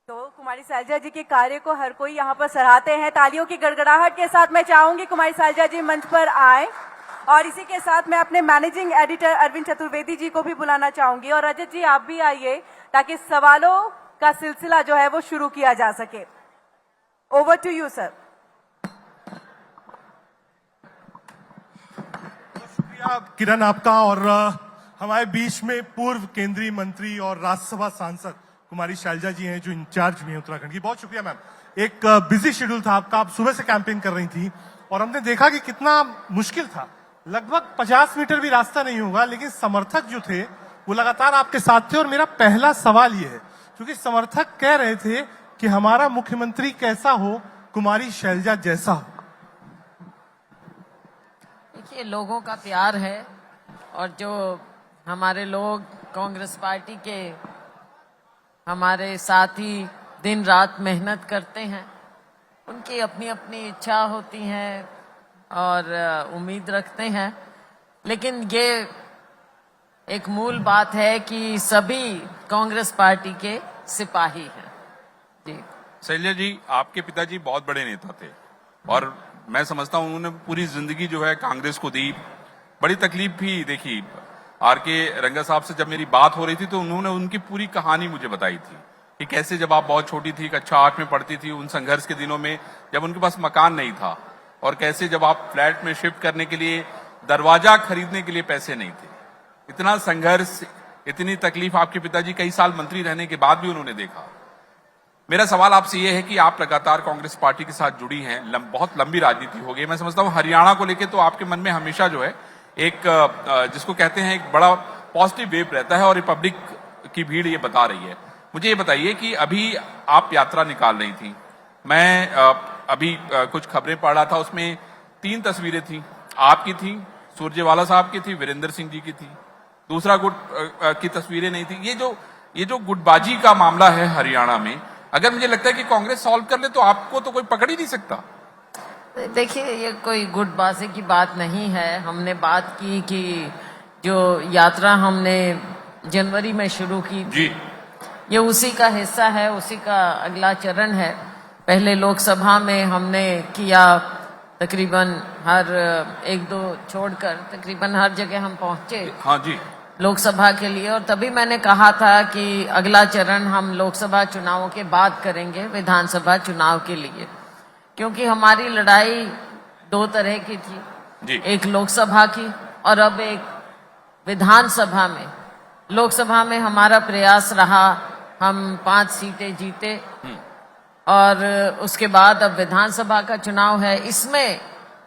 तो कुमारी शैलजा जी के कार्य को हर कोई यहाँ पर सराहते हैं। तालियों की गड़गड़ाहट के साथ मैं चाहूंगी कुमारी शैलजा जी मंच पर आए और इसी के साथ मैं अपने मैनेजिंग एडिटर अरविंद चतुर्वेदी जी को भी बुलाना चाहूंगी। और रजत जी आप भी आइए ताकि सवालों का सिलसिला जो है वो शुरू किया जा सके। Over to you sir. शुक्रिया किरण आपका। और हमारे बीच में पूर्व केंद्रीय मंत्री और राज्यसभा सांसद कुमारी शैलजा जी हैं जो इंचार्ज भी हैं उत्तराखंड की। बहुत शुक्रिया मैम। एक बिजी शेड्यूल था आपका, आप सुबह से कैंपेन कर रही थी और हमने देखा कि कितना मुश्किल था। लगभग 50 मीटर भी रास्ता नहीं होगा, लेकिन समर्थक जो थे वो लगातार आपके साथ थे। और मेरा पहला सवाल ये है, क्योंकि समर्थक कह रहे थे कि हमारा मुख्यमंत्री कैसा हो, कुमारी शैलजा जैसा हो। देखिए, लोगों का प्यार है और जो हमारे लोग कांग्रेस पार्टी के हमारे साथी दिन रात मेहनत करते हैं, उनकी अपनी अपनी इच्छा होती है और उम्मीद रखते हैं। लेकिन ये एक मूल बात है कि सभी कांग्रेस पार्टी के सिपाही हैं। जी शैलजा जी, आपके पिताजी बहुत बड़े नेता थे और मैं समझता हूं उन्होंने पूरी जिंदगी जो है कांग्रेस को दी। बड़ी तकलीफ भी देखी। आर के रंगा साहब से जब मेरी बात हो रही थी तो उन्होंने उनकी पूरी कहानी मुझे बताई थी कि कैसे जब आप बहुत छोटी थी, कक्षा 8 में पढ़ती थी, उन संघर्ष के दिनों में जब उनके पास मकान नहीं था और कैसे जब आप फ्लैट में शिफ्ट करने के लिए दरवाजा खरीदने के लिए पैसे नहीं थे। इतना संघर्ष, इतनी तकलीफ आपके पिताजी कई साल मंत्री रहने के बाद भी उन्होंने देखा। मेरा सवाल आपसे यह है कि आप लगातार कांग्रेस पार्टी के साथ जुड़ी हैं, बहुत लंबी राजनीति हो गई। मैं समझता हूं हरियाणा को लेकर तो आपके मन में हमेशा जो है एक जिसको कहते हैं एक बड़ा पॉजिटिव वेव रहता है और रिपब्लिक की भीड़ ये बता रही है। मुझे ये बताइए कि अभी आप यात्रा निकाल रही थी, मैं अभी कुछ खबरें पढ़ रहा था, उसमें 3 तस्वीरें थी। आपकी थी, सुरजेवाला साहब की थी, वीरेंद्र सिंह जी की थी। दूसरा गुट की तस्वीरें नहीं थी। ये जो गुटबाजी का मामला है हरियाणा में, अगर मुझे लगता है कि कांग्रेस सॉल्व कर ले तो आपको तो कोई पकड़ ही नहीं सकता। देखिए, ये कोई गुटबाजी की बात नहीं है। हमने बात की कि जो यात्रा हमने जनवरी में शुरू की जी, ये उसी का हिस्सा है, उसी का अगला चरण है। पहले लोकसभा में हमने किया, तकरीबन हर 1-2 छोड़कर तकरीबन हर जगह हम पहुंचे। हाँ जी, लोकसभा के लिए। और तभी मैंने कहा था कि अगला चरण हम लोकसभा चुनावों के बाद करेंगे, विधानसभा चुनाव के लिए, क्योंकि हमारी लड़ाई 2 तरह की थी जी। एक लोकसभा की और अब एक विधानसभा में। लोकसभा में हमारा प्रयास रहा, हम 5 सीटें जीते और उसके बाद अब विधानसभा का चुनाव है। इसमें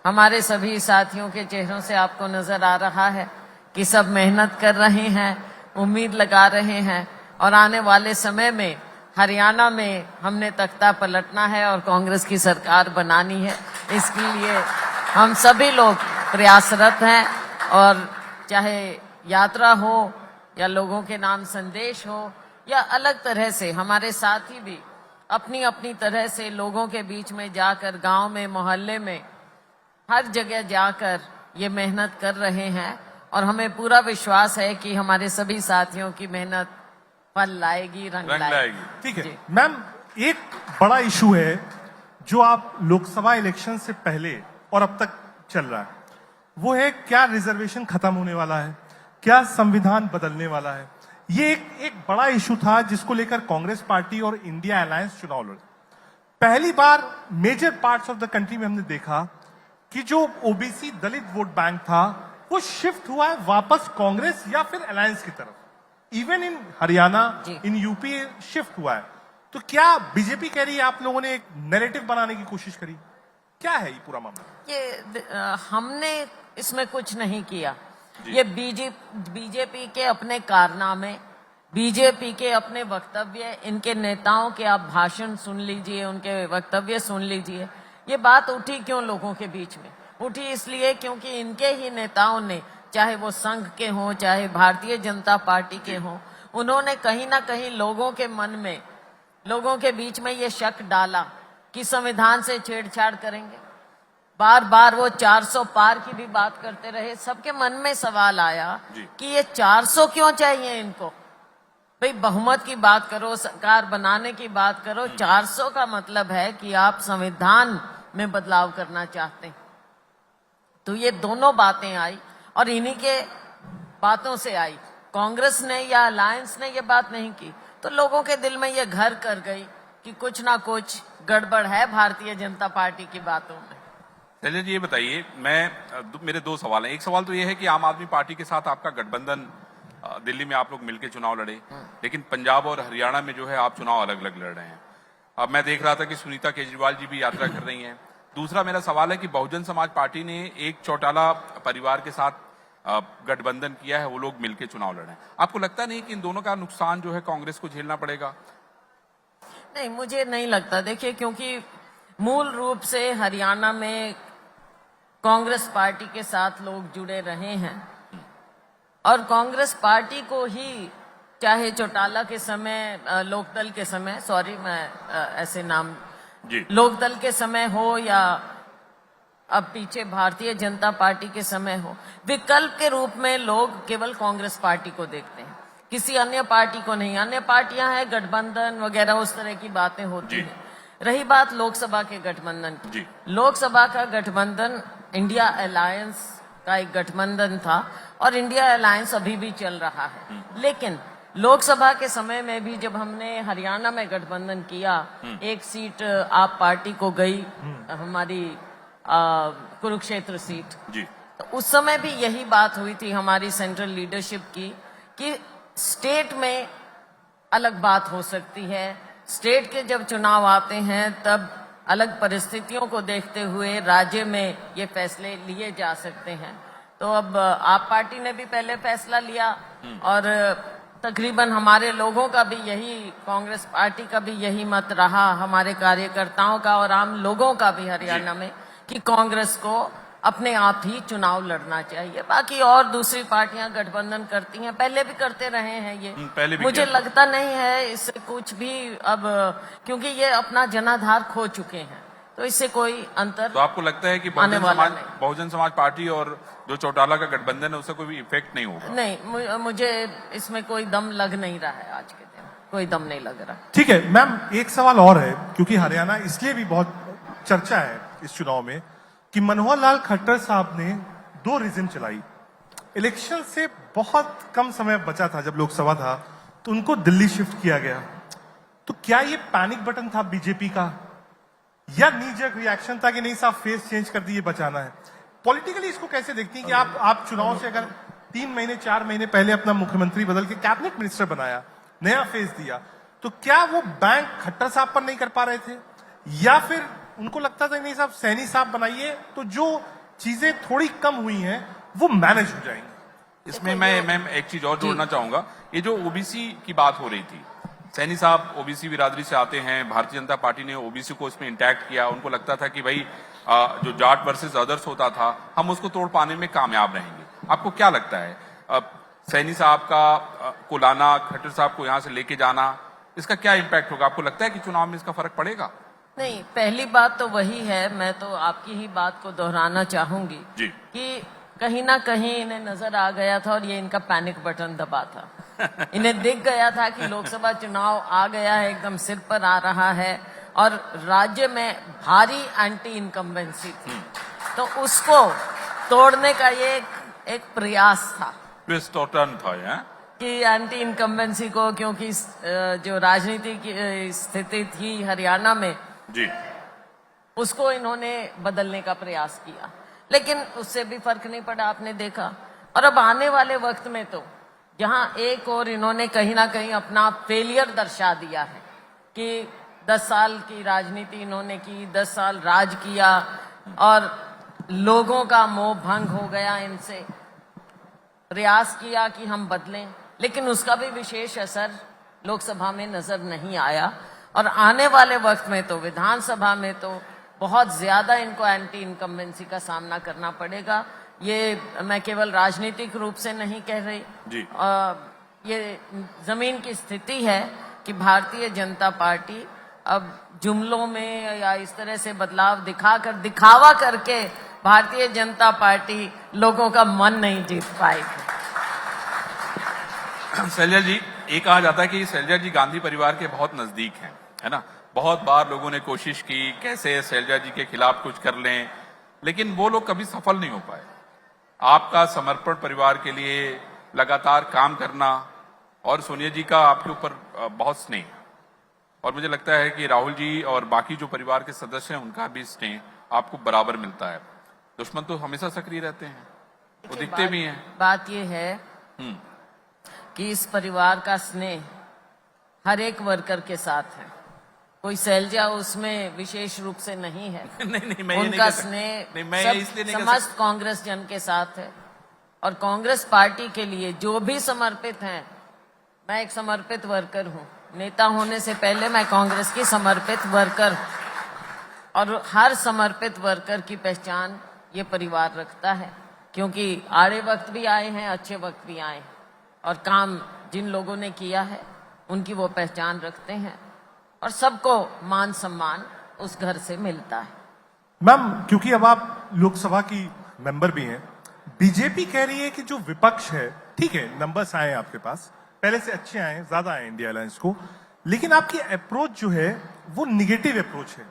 हमारे सभी साथियों के चेहरों से आपको नजर आ रहा है कि सब मेहनत कर रहे हैं, उम्मीद लगा रहे हैं और आने वाले समय में हरियाणा में हमने तख्ता पलटना है और कांग्रेस की सरकार बनानी है। इसके लिए हम सभी लोग प्रयासरत हैं और चाहे यात्रा हो या लोगों के नाम संदेश हो या अलग तरह से हमारे साथी भी अपनी अपनी तरह से लोगों के बीच में जाकर, गांव में, मोहल्ले में, हर जगह जाकर ये मेहनत कर रहे हैं और हमें पूरा विश्वास है कि हमारे सभी साथियों की मेहनत फल लाएगी, रंग लाएगी। ठीक है मैम, एक बड़ा इशू है जो आप लोकसभा इलेक्शन से पहले और अब तक चल रहा है, वो है क्या रिजर्वेशन खत्म होने वाला है, क्या संविधान बदलने वाला है। ये एक बड़ा इशू था जिसको लेकर कांग्रेस पार्टी और इंडिया अलायंस चुनाव लड़े। पहली बार major parts of the country में हमने देखा कि जो ओबीसी दलित वोट बैंक था वो शिफ्ट हुआ है वापस कांग्रेस या फिर अलायंस की तरफ। Even in Haryana, in UP shift हुआ है। तो क्या बीजेपी कह रही है आप लोगों ने एक नैरेटिव बनाने की कोशिश करी, क्या है ये पूरा मामला? ये हमने इसमें कुछ नहीं किया। ये बीजेपी के अपने कारनामे, बीजेपी के अपने वक्तव्य, इनके नेताओं के आप भाषण सुन लीजिए, उनके वक्तव्य सुन लीजिए। ये बात उठी क्यों लोगों के बीच में? उठी इसलिए क्योंकि इनके ही नेताओं ने, चाहे वो संघ के हों, चाहे भारतीय जनता पार्टी के हों, उन्होंने कहीं ना कहीं लोगों के मन में, लोगों के बीच में ये शक डाला कि संविधान से छेड़छाड़ करेंगे। बार बार वो 400 पार की भी बात करते रहे। सबके मन में सवाल आया कि ये 400 क्यों चाहिए इनको? भाई बहुमत की बात करो, सरकार बनाने की बात करो, 400 का मतलब है कि आप संविधान में बदलाव करना चाहते हैं। तो ये दोनों बातें आई और इन्हीं के बातों से आई। कांग्रेस ने या अलायंस ने ये बात नहीं की तो लोगों के दिल में ये घर कर गई कि कुछ ना कुछ गड़बड़ है भारतीय जनता पार्टी की बातों में। शैलजा जी ये बताइए, मेरे दो सवाल हैं। एक सवाल तो ये है कि आम आदमी पार्टी के साथ आपका गठबंधन, दिल्ली में आप लोग मिलकर चुनाव लड़े, लेकिन पंजाब और हरियाणा में जो है आप चुनाव अलग अलग लड़ रहे हैं। अब मैं देख रहा था कि सुनीता केजरीवाल जी भी यात्रा कर रही हैं। दूसरा मेरा सवाल है कि बहुजन समाज पार्टी ने एक चौटाला परिवार के साथ गठबंधन किया है, वो लोग मिलकर चुनाव लड़े हैं। आपको लगता नहीं कि इन दोनों का नुकसान जो है कांग्रेस को झेलना पड़ेगा? नहीं, मुझे नहीं लगता। देखिए, क्योंकि मूल रूप से हरियाणा में कांग्रेस पार्टी के साथ लोग जुड़े रहे हैं और कांग्रेस पार्टी को ही, चाहे चौटाला के समय, लोकदल के समय, सॉरी मैं ऐसे नाम जी, लोकदल के समय हो या अब पीछे भारतीय जनता पार्टी के समय हो, विकल्प के रूप में लोग केवल कांग्रेस पार्टी को देखते हैं, किसी अन्य पार्टी को नहीं। अन्य पार्टियां हैं, गठबंधन वगैरह उस तरह की बातें होती हैं। रही बात लोकसभा के गठबंधन की, लोकसभा का गठबंधन इंडिया अलायंस का एक गठबंधन था और इंडिया अलायंस अभी भी चल रहा है। लेकिन लोकसभा के समय में भी जब हमने हरियाणा में गठबंधन किया, एक सीट आप पार्टी को गई, हमारी कुरुक्षेत्र सीट जी, तो उस समय भी यही बात हुई थी हमारी सेंट्रल लीडरशिप की कि स्टेट में अलग बात हो सकती है। स्टेट के जब चुनाव आते हैं तब अलग परिस्थितियों को देखते हुए राज्य में ये फैसले लिए जा सकते हैं। तो अब आप पार्टी ने भी पहले फैसला लिया और तकरीबन हमारे लोगों का भी यही, कांग्रेस पार्टी का भी यही मत रहा, हमारे कार्यकर्ताओं का और आम लोगों का भी हरियाणा में, कि कांग्रेस को अपने आप ही चुनाव लड़ना चाहिए। बाकी और दूसरी पार्टियां गठबंधन करती हैं, पहले भी करते रहे हैं ये, पहले भी मुझे लगता नहीं है इससे कुछ भी अब, क्योंकि ये अपना जनाधार खो चुके हैं, तो इससे कोई अंतर। तो आपको लगता है कि बहुजन समाज पार्टी और जो चौटाला का गठबंधन है उससे कोई इफेक्ट नहीं होगा? नहीं, मुझे इसमें कोई दम लग नहीं रहा है, आज के दिन कोई दम नहीं लग रहा। ठीक है मैम, एक सवाल और है, क्योंकि हरियाणा इसलिए भी बहुत चर्चा है इस चुनाव में कि मनोहर लाल खट्टर साहब ने 2 रीजन चलाई। इलेक्शन से बहुत कम समय बचा था, जब लोकसभा था तो उनको दिल्ली शिफ्ट किया गया। तो क्या ये पैनिक बटन था बीजेपी का या नीजक रिएक्शन था कि नहीं साहब फेस चेंज कर दिए, बचाना है? पॉलिटिकली इसको कैसे देखती हैं कि आप चुनाव से अगर 3 महीने 4 महीने पहले अपना मुख्यमंत्री बदल के कैबिनेट मिनिस्टर बनाया, नया फेस दिया, तो क्या वो बैंक खट्टर साहब पर नहीं कर पा रहे थे या फिर उनको लगता था नहीं साहब सैनी साहब बनाइए तो जो चीजें थोड़ी कम हुई हैं वो मैनेज हो जाएंगी? इसमें मैं एक चीज और जोड़ना चाहूंगा। ये जो ओबीसी की बात हो रही थी, सैनी साहब ओबीसी बिरादरी से आते हैं, भारतीय जनता पार्टी ने ओबीसी को इसमें इंटैक्ट किया। उनको लगता था कि भाई जो जाट वर्सेस अदर्स होता था, हम उसको तोड़ पाने में कामयाब रहेंगे। आपको क्या लगता है, सैनी साहब को लाना, खट्टर साहब को यहाँ से लेके जाना, इसका क्या इम्पैक्ट होगा? आपको लगता है कि चुनाव में इसका फर्क पड़ेगा? नहीं, पहली बात तो वही है, मैं तो आपकी ही बात को दोहराना चाहूंगी जी, कि कहीं ना कहीं इन्हें नजर आ गया था और ये इनका पैनिक बटन दबा था। इन्हें दिख गया था कि लोकसभा चुनाव आ गया है, एकदम सिर पर आ रहा है और राज्य में भारी एंटी इनकम्बेंसी थी, तो उसको तोड़ने का ये एक प्रयास था, ट्विस्ट और टर्न था ये, कि एंटी इनकम्बेंसी को, क्योंकि जो राजनीति की स्थिति थी हरियाणा में जी, उसको इन्होंने बदलने का प्रयास किया, लेकिन उससे भी फर्क नहीं पड़ा, आपने देखा। और अब आने वाले वक्त में तो जहां एक और इन्होंने कहीं ना कहीं अपना फेलियर दर्शा दिया है कि 10 साल की राजनीति इन्होंने की, 10 साल राज किया और लोगों का मोह भंग हो गया, इनसे प्रयास किया कि हम बदलें, लेकिन उसका भी विशेष असर लोकसभा में नजर नहीं आया। और आने वाले वक्त में तो विधानसभा में तो बहुत ज्यादा इनको एंटी इनकम्बेंसी का सामना करना पड़ेगा। ये मैं केवल राजनीतिक रूप से नहीं कह रही जी, ये जमीन की स्थिति है कि भारतीय जनता पार्टी अब जुमलों में या इस तरह से बदलाव दिखावा करके भारतीय जनता पार्टी लोगों का मन नहीं जीत पाएगी। शैलजा जी, ये कहा जाता है कि शैलजा जी गांधी परिवार के बहुत नजदीक हैं, है ना। बहुत बार लोगों ने कोशिश की कैसे शैलजा जी के खिलाफ कुछ कर लें, लेकिन वो लोग कभी सफल नहीं हो पाए। आपका समर्पण परिवार के लिए, लगातार काम करना, और सोनिया जी का आपके ऊपर बहुत स्नेह, और मुझे लगता है कि राहुल जी और बाकी जो परिवार के सदस्य हैं उनका भी स्नेह आपको बराबर मिलता है। दुश्मन तो हमेशा सक्रिय रहते हैं, वो दिखते भी हैं। बात ये है कि इस परिवार का स्नेह हर एक वर्कर के साथ है, कोई शैलजा उसमें विशेष रूप से नहीं है। नहीं, मैं ये नहीं उनका कह सकता। स्नेह नहीं, मैं ये इसलिए नहीं कह समस्त कांग्रेस जन के साथ है, और कांग्रेस पार्टी के लिए जो भी समर्पित हैं, मैं एक समर्पित वर्कर हूं। नेता होने से पहले मैं कांग्रेस की समर्पित वर्कर हूं, और हर समर्पित वर्कर की पहचान ये परिवार रखता है, क्योंकि आड़े वक्त भी आए हैं, अच्छे वक्त भी आए हैं, और काम जिन लोगों ने किया है उनकी वो पहचान रखते हैं, और सबको मान सम्मान उस घर से मिलता है। मैम, क्योंकि अब आप लोकसभा की मेंबर भी हैं, बीजेपी कह रही है कि जो विपक्ष है, ठीक है नंबर्स आए हैं आपके पास, पहले से अच्छे आए हैं, ज्यादा आए इंडिया अलायंस को, लेकिन आपकी अप्रोच जो है वो निगेटिव अप्रोच है,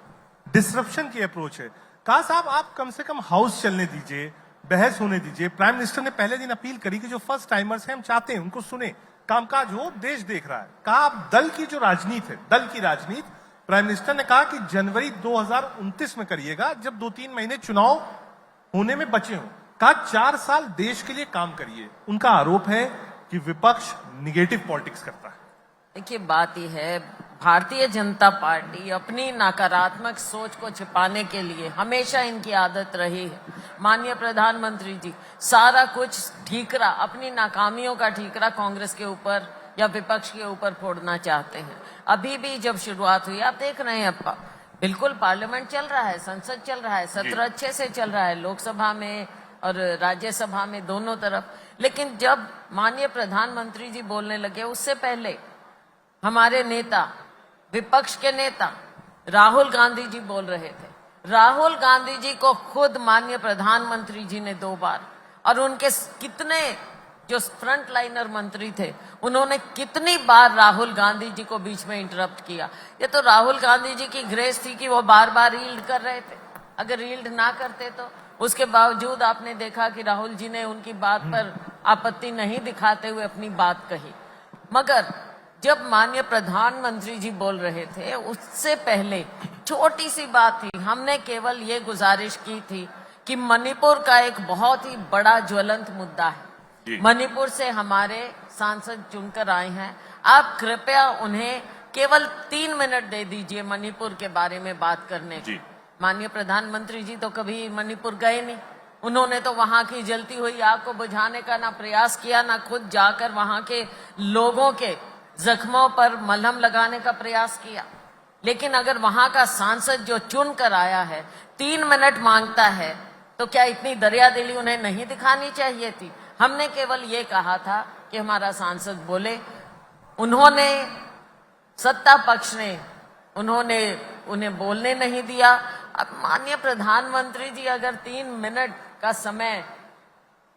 डिसरप्शन की अप्रोच है। कहा साहब आप कम से कम हाउस चलने दीजिए, बहस होने दीजिए। प्राइम मिनिस्टर ने पहले दिन अपील करी कि जो फर्स्ट टाइमर्स हैं हम चाहते हैं उनको सुने, कामकाज हो, देश देख रहा है। कहा आप दल की जो राजनीति है, दल की राजनीति, प्राइम मिनिस्टर ने कहा कि जनवरी 2029 में करिएगा, जब 2-3 महीने चुनाव होने में बचे हों। कहा 4 साल देश के लिए काम करिए। उनका आरोप है कि विपक्ष निगेटिव पॉलिटिक्स करता है। देखिए, बात यह है, भारतीय जनता पार्टी अपनी नकारात्मक सोच को छिपाने के लिए हमेशा इनकी आदत रही है। माननीय प्रधानमंत्री जी सारा कुछ ठीकरा, अपनी नाकामियों का ठीकरा कांग्रेस के ऊपर या विपक्ष के ऊपर फोड़ना चाहते हैं। अभी भी जब शुरुआत हुई, आप देख रहे हैं, बिल्कुल पार्लियामेंट चल रहा है, संसद चल रहा है, सत्र अच्छे से चल रहा है, लोकसभा में और राज्यसभा में दोनों तरफ। लेकिन जब माननीय प्रधानमंत्री जी बोलने लगे, उससे पहले हमारे नेता, विपक्ष के नेता राहुल गांधी जी बोल रहे थे। राहुल गांधी जी को खुद माननीय प्रधानमंत्री जी ने 2 बार, और उनके कितने जो फ्रंट लाइनर मंत्री थे, उन्होंने कितनी बार राहुल गांधी जी को बीच में इंटरप्ट किया। ये तो राहुल गांधी जी की ग्रेस थी कि वो बार बार यील्ड कर रहे थे। अगर यील्ड ना करते तो उसके बावजूद आपने देखा कि राहुल जी ने उनकी बात पर आपत्ति नहीं दिखाते हुए अपनी बात कही। मगर जब माननीय प्रधानमंत्री जी बोल रहे थे, उससे पहले छोटी सी बात थी, हमने केवल ये गुजारिश की थी कि मणिपुर का एक बहुत ही बड़ा ज्वलंत मुद्दा है। मणिपुर से हमारे सांसद चुनकर आए हैं, आप कृपया उन्हें केवल 3 मिनट दे दीजिए मणिपुर के बारे में बात करने की। माननीय प्रधानमंत्री जी तो कभी मणिपुर गए नहीं, उन्होंने तो वहां की जलती हुई आग को बुझाने का ना प्रयास किया, ना खुद जाकर वहां के लोगों के जख्मों पर मलहम लगाने का प्रयास किया। लेकिन अगर वहां का सांसद जो चुन कर आया है 3 मिनट मांगता है, तो क्या इतनी दरियादिली उन्हें नहीं दिखानी चाहिए थी? हमने केवल ये कहा था कि हमारा सांसद बोले, उन्होंने सत्ता पक्ष ने उन्हें बोलने नहीं दिया। अब माननीय प्रधानमंत्री जी अगर 3 मिनट का समय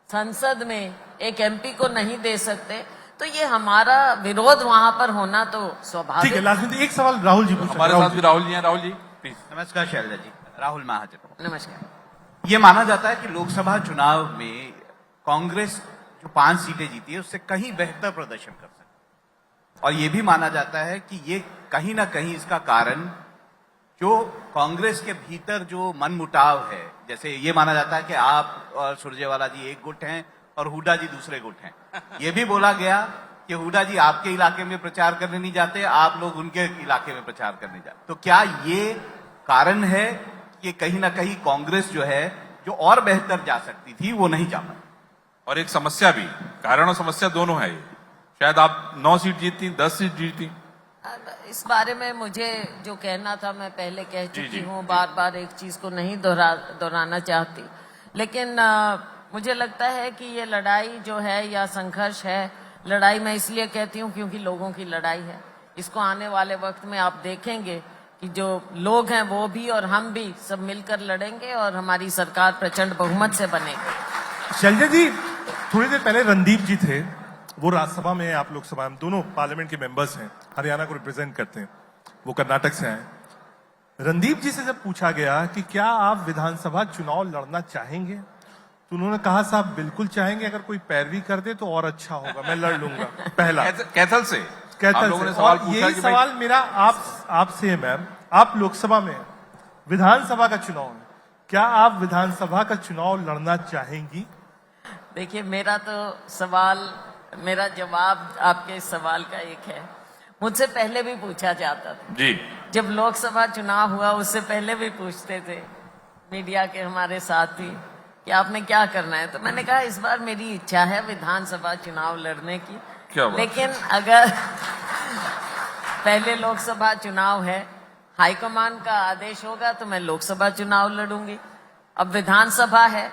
संसद में एक एमपी को नहीं दे सकते, तो ये हमारा विरोध वहां पर होना तो स्वाभाविक। ठीक है, लास्ट एक सवाल राहुल जी पूछा। हमारे साथ भी राहुल जी हैं। राहुल जी प्लीज। नमस्कार शैलजा जी, राहुल महाजन। नमस्कार। ये माना जाता है कि लोकसभा चुनाव में कांग्रेस जो 5 सीटें जीती है उससे कहीं बेहतर प्रदर्शन कर सकती है, और ये भी माना जाता है कि ये कहीं ना कहीं इसका कारण जो कांग्रेस के भीतर जो मनमुटाव है, जैसे ये माना जाता है कि आप और सुरजेवाला जी एक गुट हैं और हुड्डा जी दूसरे गुट हैं। ये भी बोला गया कि हुड्डा जी आपके इलाके में प्रचार करने नहीं जाते, आप लोग उनके इलाके में प्रचार करने जाते। तो क्या ये कारण है कि कहीं ना कहीं कांग्रेस जो है, जो और बेहतर जा सकती थी, वो नहीं जा पाई? और एक समस्या भी, कारण और समस्या दोनों है। ये शायद आप 9 सीट जीतती, 10 सीट जीतती। इस बारे में मुझे जो कहना था मैं पहले कह चुकी जी। हूँ, बार बार एक चीज को नहीं दोहराना चाहती। लेकिन मुझे लगता है कि ये लड़ाई जो है या संघर्ष है, लड़ाई मैं इसलिए कहती हूँ क्योंकि लोगों की लड़ाई है। इसको आने वाले वक्त में आप देखेंगे कि जो लोग हैं वो भी और हम भी सब मिलकर लड़ेंगे और हमारी सरकार प्रचंड बहुमत से बनेगी। शैलजा जी, थोड़ी देर पहले रणदीप जी थे, वो राज्यसभा में है, आप लोकसभा में, दोनों पार्लियामेंट के मेंबर्स हैं, हरियाणा को रिप्रेजेंट करते हैं, वो कर्नाटक से आए। रणदीप जी से जब पूछा गया कि क्या आप विधानसभा चुनाव लड़ना चाहेंगे, तो उन्होंने कहा साहब बिल्कुल चाहेंगे, अगर कोई पैरवी कर दे तो और अच्छा होगा, मैं लड़ लूंगा। पहला कैथल से आप लोगों ने सवाल और पूछा यही कि भाई सवाल मेरा आपसे है मैम, आप लोकसभा में हैं, विधानसभा का चुनाव है, क्या आप विधानसभा का चुनाव लड़ना चाहेंगी? देखिए, मेरा जवाब आपके इस सवाल का एक है। मुझसे पहले भी पूछा जाता था जी, जब लोकसभा चुनाव हुआ, उससे पहले भी पूछते थे मीडिया के हमारे साथी कि आपने क्या करना है। तो मैंने कहा इस बार मेरी इच्छा है विधानसभा चुनाव लड़ने की, क्या बात? लेकिन अगर पहले लोकसभा चुनाव है, हाईकमान का आदेश होगा तो मैं लोकसभा चुनाव लड़ूंगी। अब विधानसभा है,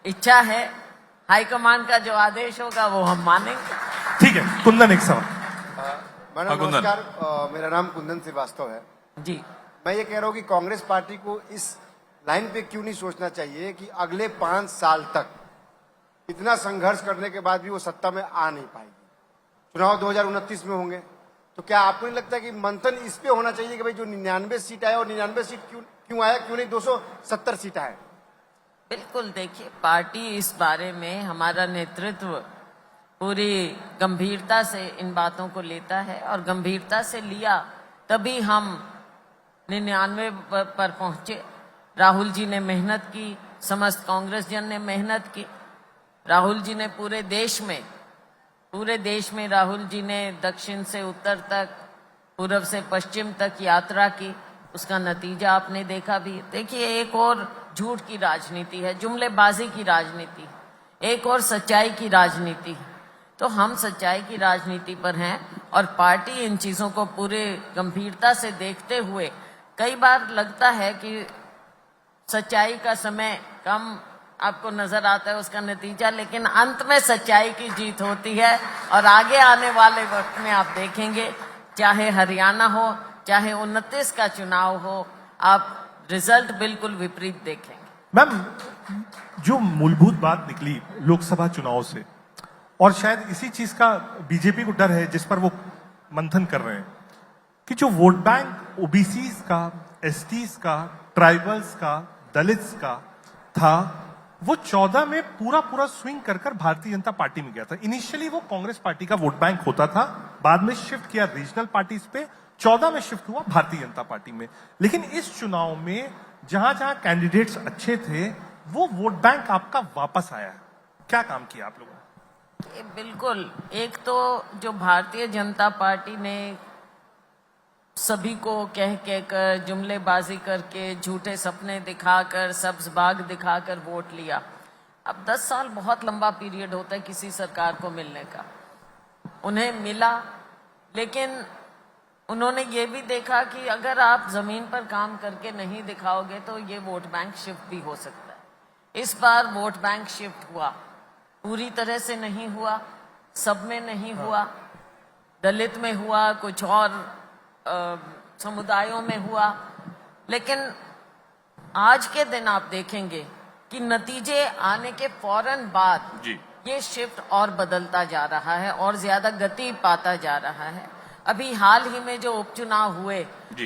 इच्छा है, हाईकमान का जो आदेश होगा वो हम मानेंगे। ठीक है, कुंदन एक सवाल। मैडम कुंदन। नमस्कार, मेरा नाम कुंदन श्रीवास्तव है। जी, मैं ये कह रहा हूँ कि कांग्रेस पार्टी को इस लाइन पे क्यों नहीं सोचना चाहिए कि अगले 5 साल तक इतना संघर्ष करने के बाद भी वो सत्ता में आ नहीं पाएगी। चुनाव 2029 में होंगे, तो क्या आपको नहीं लगता कि मंथन इस पे होना चाहिए कि भाई जो 99 सीट आए और 99 सीट क्यों आया, क्यों नहीं 270 सीट आए? बिल्कुल। देखिए, पार्टी इस बारे में, हमारा नेतृत्व पूरी गंभीरता से इन बातों को लेता है, और गंभीरता से लिया तभी हम 99 पर पहुंचे। राहुल जी ने मेहनत की, समस्त कांग्रेस जन ने मेहनत की। राहुल जी ने पूरे देश में राहुल जी ने दक्षिण से उत्तर तक, पूर्व से पश्चिम तक यात्रा की। उसका नतीजा आपने देखा भी। देखिए, एक और झूठ की राजनीति है, जुमलेबाजी की राजनीति, एक और सच्चाई की राजनीति। तो हम सच्चाई की राजनीति पर हैं, और पार्टी इन चीजों को पूरे गंभीरता से देखते हुए, कई बार लगता है कि सच्चाई का समय कम आपको नजर आता है उसका नतीजा, लेकिन अंत में सच्चाई की जीत होती है। और आगे आने वाले वक्त में आप देखेंगे, चाहे हरियाणा हो, चाहे 29 का चुनाव हो, आप रिजल्ट बिल्कुल विपरीत देखेंगे। मैम, जो मूलभूत बात निकली लोकसभा चुनाव से, और शायद इसी चीज का बीजेपी को डर है, जिस पर वो मंथन कर रहे हैं, कि जो वोट बैंक ओबीसीज का, एसटीज का, ट्राइबल्स का, दलित्स का था, वो 14 में पूरा स्विंग कर भारतीय जनता पार्टी में गया था। इनिशियली वो कांग्रेस पार्टी का वोट बैंक होता था, बाद में शिफ्ट किया रीजनल पार्टीज पे, 14 में शिफ्ट हुआ भारतीय जनता पार्टी में। लेकिन इस चुनाव में जहां जहां कैंडिडेट्स अच्छे थे, वो वोट बैंक आपका वापस आया है। क्या काम किया आप लोगों ने? बिल्कुल। एक तो जो भारतीय जनता पार्टी ने सभी को कह कर, जुमलेबाजी करके, झूठे सपने दिखाकर, सब्ज बाग दिखाकर वोट लिया। अब 10 साल बहुत लंबा पीरियड होता है किसी सरकार को मिलने का। उन्हें मिला, लेकिन उन्होंने ये भी देखा कि अगर आप जमीन पर काम करके नहीं दिखाओगे तो ये वोट बैंक शिफ्ट भी हो सकता है। इस बार वोट बैंक शिफ्ट हुआ, पूरी तरह से नहीं हुआ, सब में नहीं हुआ, दलित में हुआ, कुछ और समुदायों में हुआ। लेकिन आज के दिन आप देखेंगे कि नतीजे आने के फौरन बाद जी, ये शिफ्ट और बदलता जा रहा है और ज्यादा गति पाता जा रहा है। अभी हाल ही में जो उपचुनाव हुए,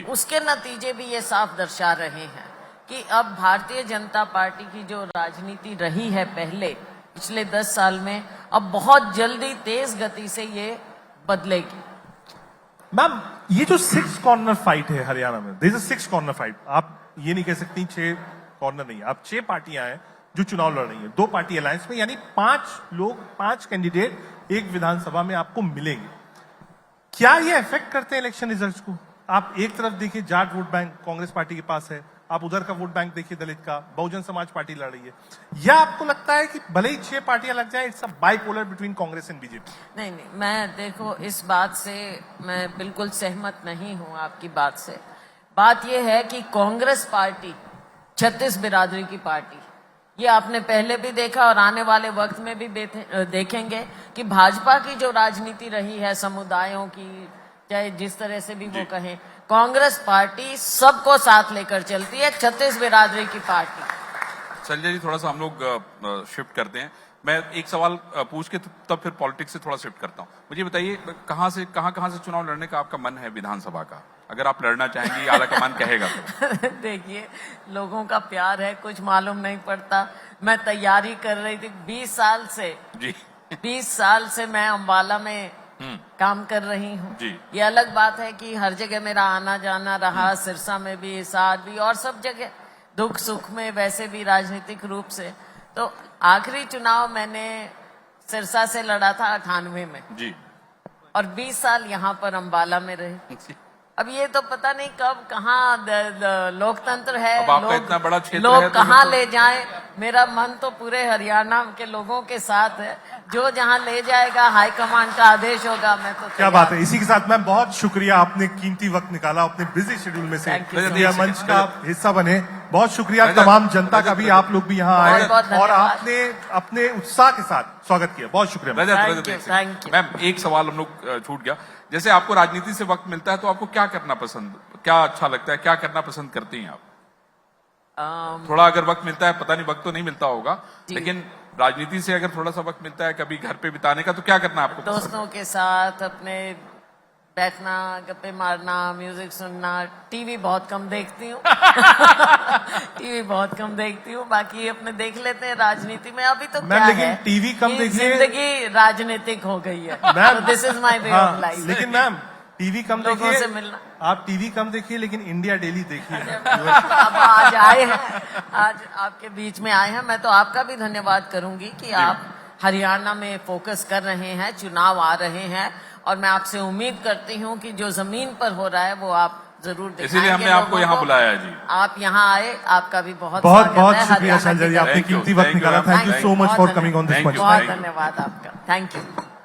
उसके नतीजे भी ये साफ दर्शा रहे हैं कि अब भारतीय जनता पार्टी की जो राजनीति रही है पिछले 10 साल में, अब बहुत जल्दी तेज गति से ये बदलेगी। मैम, ये जो 6 कॉर्नर फाइट है हरियाणा में, there is a 6 corner fight. आप ये नहीं कह सकती 6 कॉर्नर नहीं है, आप 6 पार्टियां हैं जो चुनाव लड़ रही हैं, 2 पार्टी अलायंस में, यानी 5 लोग, 5 कैंडिडेट एक विधानसभा में आपको मिलेंगे। क्या ये इफेक्ट करते हैं इलेक्शन रिजल्ट्स को? आप एक तरफ देखिए Jat vote bank Congress party के पास है, आप उधर का वोट बैंक देखिए दलित का, बहुजन समाज पार्टी लड़ रही है। या आपको लगता है कि भले ही 6 पार्टियां लग जाए, it's a bipolar between Congress and BJP? नहीं, मैं देखो, इस बात से मैं बिल्कुल सहमत नहीं हूं आपकी बात से। बात यह है कि कांग्रेस पार्टी 36 बिरादरी की पार्टी, ये आपने पहले भी देखा और आने वाले वक्त में भी देखेंगे कि भाजपा की जो राजनीति रही है समुदायों की, चाहे जिस तरह से भी वो कहें, कांग्रेस पार्टी सबको साथ लेकर चलती है, 36 बिरादरी की पार्टी। संजय जी, थोड़ा सा हम लोग शिफ्ट करते हैं। मैं एक सवाल पूछ के तब फिर पॉलिटिक्स से थोड़ा शिफ्ट करता हूँ। मुझे बताइए कहाँ से चुनाव लड़ने का आपका मन है विधानसभा का, अगर आप लड़ना चाहेंगे, आला कमान कहेगा तो? देखिए, लोगों का प्यार है, कुछ मालूम नहीं पड़ता। मैं तैयारी कर रही थी 20 साल से जी 20 साल से मैं अम्बाला में काम कर रही हूँ। जी। ये अलग बात है कि हर जगह मेरा आना जाना रहा, सिरसा में भी, हिसार भी, और सब जगह दुख सुख में, वैसे भी राजनीतिक रूप से। तो आखिरी चुनाव मैंने सिरसा से लड़ा था 98 में, जी और 20 साल यहाँ पर अम्बाला में रहे। अब ये तो पता नहीं कब कहाँ लोकतंत्र है, अब आपका इतना बड़ा क्षेत्र है लोग तो कहाँ मतलब- ले जाएं। मेरा मन तो पूरे हरियाणा के लोगों के साथ है, जो जहाँ ले जाएगा, हाईकमान का आदेश होगा, मैं तो क्या बात है। इसी के साथ मैम बहुत शुक्रिया, आपने कीमती वक्त निकाला अपने बिजी शेड्यूल में से Thank you so यह much. मंच का हिस्सा बने। बहुत शुक्रिया रजत, तमाम जनता का भी, रजत, आप लोग भी यहाँ आए बहुत और धन्यवाद। आपने अपने उत्साह के साथ स्वागत किया। बहुत शुक्रिया ma'am. Rajat, Thank Rajat, you, एक सेकंड। thank you. मैम एक सवाल हम लोग छूट गया। जैसे आपको राजनीति से वक्त मिलता है तो आपको क्या करना पसंद, क्या अच्छा लगता है, क्या करना पसंद करती हैं आप? थोड़ा अगर वक्त मिलता है, पता नहीं वक्त तो नहीं मिलता होगा, जी। लेकिन राजनीति से अगर थोड़ा सा वक्त मिलता है कभी घर पे बिताने का, तो क्या करना है आपको पसंद? दोस्तों के साथ अपने बैठना, गप्पे मारना, म्यूजिक सुनना। टीवी बहुत कम देखती हूँ टीवी बहुत कम देखती हूँ, बाकी अपने देख लेते हैं राजनीति में। अभी तो मैम, क्या लेकिन है टीवी कम कि देखिए- जिंदगी राजनीतिक हो गई है। Ma'am, this is my way of हाँ, लाइफ। लेकिन मैम टीवी कम लोगों देखिए, से मिलना। आप टीवी कम देखिए लेकिन इंडिया डेली देखिए। अब आज आए हैं, आज आपके बीच में आए हैं। मैं तो आपका भी धन्यवाद करूंगी कि आप हरियाणा में फोकस कर रहे हैं, चुनाव आ रहे हैं, और मैं आपसे उम्मीद करती हूं कि जो जमीन पर हो रहा है वो आप जरूर दिखाएंगे। इसीलिए हमने आपको लोगों यहाँ को। बुलाया है जी। आप यहाँ आए, आपका भी बहुत बहुत स्वागत बहुत है शुक्रिया हरियाणा संजय जी, की आपने Thank you, कीमती वक्त thank you, निकाला। ma'am. Thank you so much बहुत फॉर धन्यवाद। कमिंग ऑन दिस Thank मंच। you. बहुत धन्यवाद आपका, थैंक यू।